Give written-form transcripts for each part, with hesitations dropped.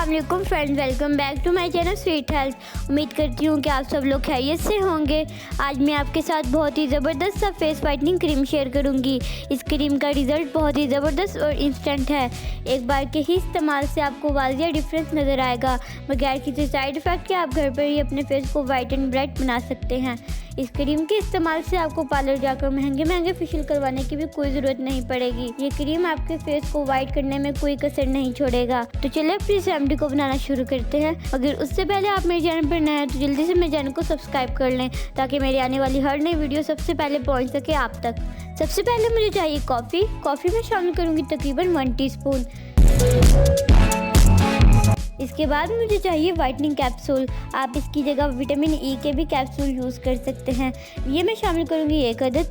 अस्सलाम वालेकुम friends, welcome back to my channel sweet health. उम्मीद करती हूँ कि आप सब लोग खैरियत से होंगे। आज मैं आपके साथ बहुत ही ज़बरदस्त सा फेस वाइटनिंग क्रीम शेयर करूँगी। इस क्रीम का रिज़ल्ट बहुत ही ज़बरदस्त और इंस्टेंट है। एक बार के ही इस्तेमाल से आपको वाज़िया डिफरेंस नज़र आएगा। बगैर किसी साइड इफ़ेक्ट के आप घर पर ही अपने फेस को वाइट एंड ब्राइट बना सकते हैं। इस क्रीम के इस्तेमाल से आपको पार्लर जाकर महंगे फेशियल करवाने की भी कोई ज़रूरत नहीं पड़ेगी। ये क्रीम आपके फेस को वाइट करने में कोई कसर नहीं छोड़ेगा। तो चलिए अपनी इस रेमेडी को बनाना शुरू करते हैं। अगर उससे पहले आप मेरे चैनल पर नए हैं तो जल्दी से मेरे चैनल को सब्सक्राइब कर लें ताकि मेरी आने वाली हर नई वीडियो सबसे पहले पहुँच सके आप तक। सबसे पहले मुझे चाहिए कॉफ़ी में शामिल करूँगी तकरीबन 1 टीस्पून। इसके बाद मुझे चाहिए वाइटनिंग कैप्सूल। आप इसकी जगह विटामिन ई के भी कैप्सूल यूज़ कर सकते हैं। ये मैं शामिल करूँगी 1 अदद।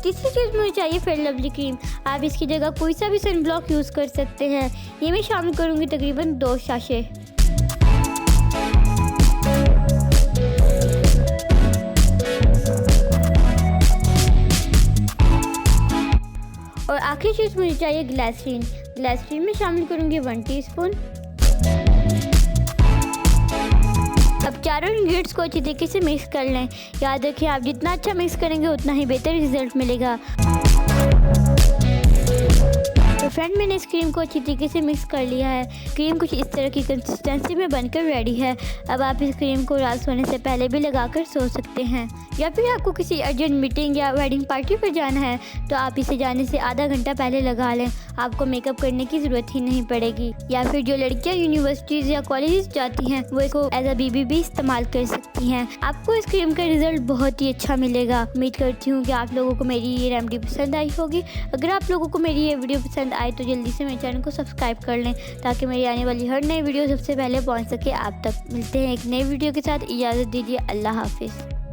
तीसरी चीज़ मुझे चाहिए फेयर लवली क्रीम। आप इसकी जगह कोई सा भी सन ब्लॉक यूज़ कर सकते हैं। ये मैं शामिल करूँगी तकरीबन 2 साशे। और आखिरी चीज़ मुझे चाहिए ग्लिसरीन में शामिल करूँगी 1 टीस्पून। अब चारों इंग्रेडिएंट्स को अच्छी तरीके से मिक्स कर लें। याद रखें, आप जितना अच्छा मिक्स करेंगे उतना ही बेहतर रिजल्ट मिलेगा। तो फ्रेंड, मैंने इस क्रीम को अच्छी तरीके से मिक्स कर लिया है। क्रीम कुछ इस तरह की कंसिस्टेंसी में बनकर रेडी है। अब आप इस क्रीम को रात सोने से पहले भी लगाकर सो सकते हैं, या फिर आपको किसी अर्जेंट मीटिंग या वेडिंग पार्टी पर जाना है तो आप इसे जाने से आधा घंटा पहले लगा लें। आपको मेकअप करने की ज़रूरत ही नहीं पड़ेगी। या फिर जो लड़कियां यूनिवर्सिटीज़ या कॉलेजेस जाती हैं वो इसको एज अ बीबी भी इस्तेमाल कर सकती हैं। आपको इस क्रीम का रिजल्ट बहुत ही अच्छा मिलेगा। उम्मीद करती हूँ कि आप लोगों को मेरी ये रेमेडी पसंद आई होगी। अगर आप लोगों को मेरी ये वीडियो पसंद आए तो जल्दी से मेरे चैनल को सब्सक्राइब कर लें ताकि मेरी आने वाली हर नई वीडियो सबसे पहले पहुँच सके आप तक। मिलते हैं एक नई वीडियो के साथ। इजाज़त दीजिए। अल्लाह हाफिज़।